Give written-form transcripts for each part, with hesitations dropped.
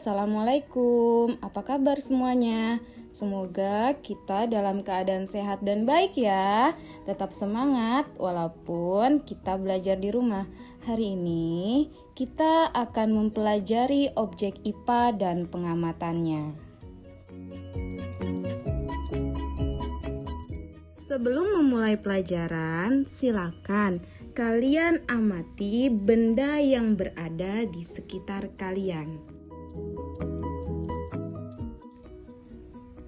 Assalamualaikum. Apa kabar semuanya? Semoga kita dalam keadaan sehat dan baik ya. Tetap semangat walaupun kita belajar di rumah. Hari ini kita akan mempelajari objek IPA dan pengamatannya. Sebelum memulai pelajaran, silakan kalian amati benda yang berada di sekitar kalian.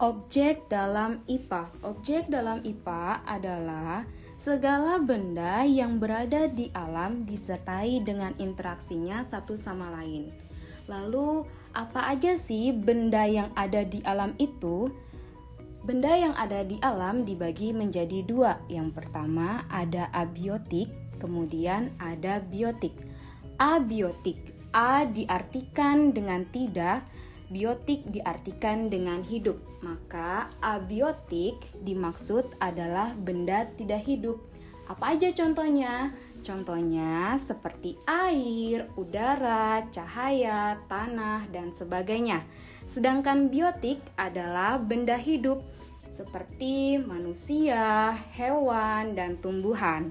Objek dalam IPA. Objek dalam IPA adalah segala benda yang berada di alam disertai dengan interaksinya satu sama lain. Lalu, apa aja sih benda yang ada di alam itu? Benda yang ada di alam dibagi menjadi dua. Yang pertama ada abiotik, kemudian ada biotik. Abiotik, A diartikan dengan tidak, biotik diartikan dengan hidup. Maka abiotik dimaksud adalah benda tidak hidup. Apa aja contohnya? Contohnya seperti air, udara, cahaya, tanah, dan sebagainya. Sedangkan biotik adalah benda hidup seperti manusia, hewan, dan tumbuhan.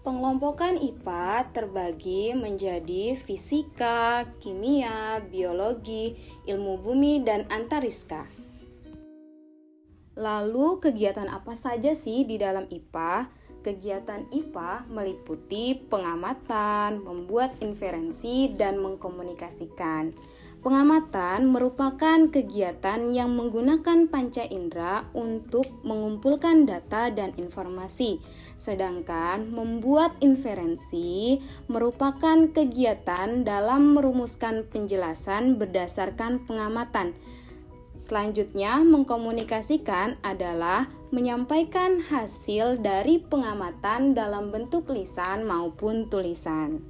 Pengelompokan IPA terbagi menjadi fisika, kimia, biologi, ilmu bumi, dan antariksa. Lalu kegiatan apa saja sih di dalam IPA? Kegiatan IPA meliputi pengamatan, membuat inferensi, dan mengkomunikasikan. Pengamatan merupakan kegiatan yang menggunakan panca indera untuk mengumpulkan data dan informasi. Sedangkan membuat inferensi merupakan kegiatan dalam merumuskan penjelasan berdasarkan pengamatan. Selanjutnya, mengkomunikasikan adalah menyampaikan hasil dari pengamatan dalam bentuk lisan maupun tulisan.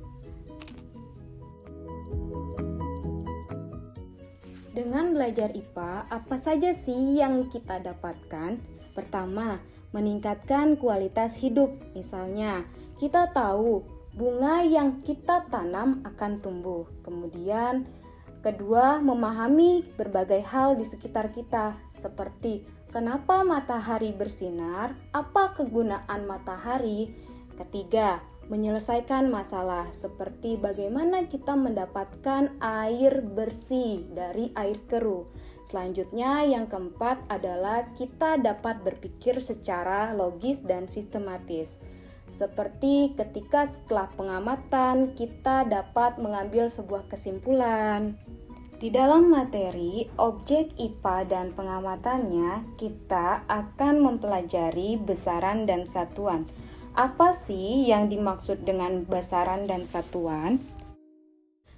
Dengan belajar IPA, apa saja sih yang kita dapatkan? Pertama, meningkatkan kualitas hidup. Misalnya, kita tahu bunga yang kita tanam akan tumbuh. Kemudian, kedua, memahami berbagai hal di sekitar kita, seperti kenapa matahari bersinar, apa kegunaan matahari. Ketiga, menyelesaikan masalah, seperti bagaimana kita mendapatkan air bersih dari air keruh. Selanjutnya, yang keempat adalah kita dapat berpikir secara logis dan sistematis. Seperti ketika setelah pengamatan, kita dapat mengambil sebuah kesimpulan. Di dalam materi objek IPA dan pengamatannya, kita akan mempelajari besaran dan satuan. Apa sih yang dimaksud dengan besaran dan satuan?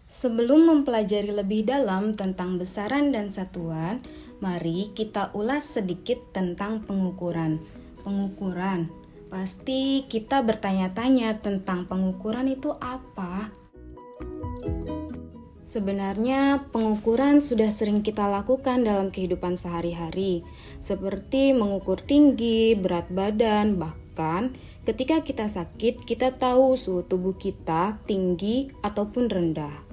Sebelum mempelajari lebih dalam tentang besaran dan satuan, mari kita ulas sedikit tentang pengukuran. Pengukuran, pasti kita bertanya-tanya tentang pengukuran itu apa? Sebenarnya pengukuran sudah sering kita lakukan dalam kehidupan sehari-hari, seperti mengukur tinggi, berat badan, bahkan ketika kita sakit, kita tahu suhu tubuh kita tinggi ataupun rendah.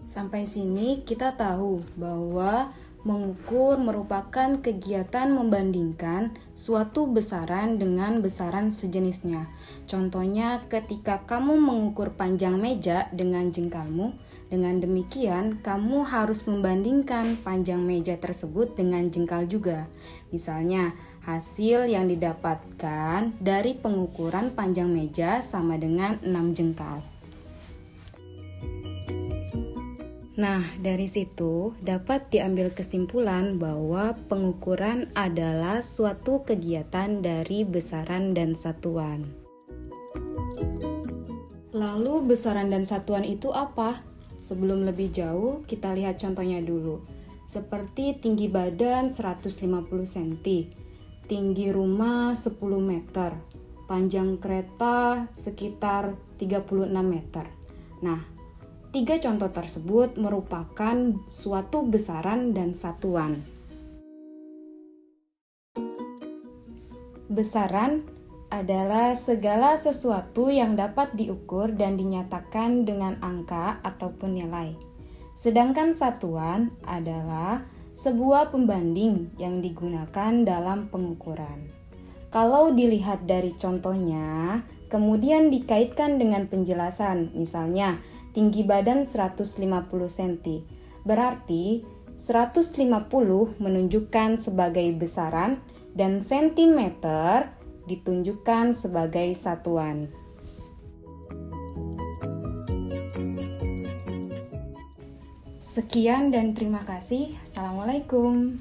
Sampai sini kita tahu bahwa mengukur merupakan kegiatan membandingkan suatu besaran dengan besaran sejenisnya. Contohnya ketika kamu mengukur panjang meja dengan jengkalmu, dengan demikian kamu harus membandingkan panjang meja tersebut dengan jengkal juga. Misalnya, hasil yang didapatkan dari pengukuran panjang meja sama dengan 6 jengkal. Nah, dari situ dapat diambil kesimpulan bahwa pengukuran adalah suatu kegiatan dari besaran dan satuan. Lalu besaran dan satuan itu apa? Sebelum lebih jauh, kita lihat contohnya dulu. Seperti tinggi badan 150 cm, tinggi rumah 10 meter, panjang kereta sekitar 36 meter. Nah, 3 contoh tersebut merupakan suatu besaran dan satuan. Besaran adalah segala sesuatu yang dapat diukur dan dinyatakan dengan angka ataupun nilai. Sedangkan satuan adalah sebuah pembanding yang digunakan dalam pengukuran. Kalau dilihat dari contohnya, kemudian dikaitkan dengan penjelasan, misalnya tinggi badan 150 cm, berarti 150 menunjukkan sebagai besaran dan sentimeter ditunjukkan sebagai satuan. Sekian dan terima kasih. Assalamualaikum.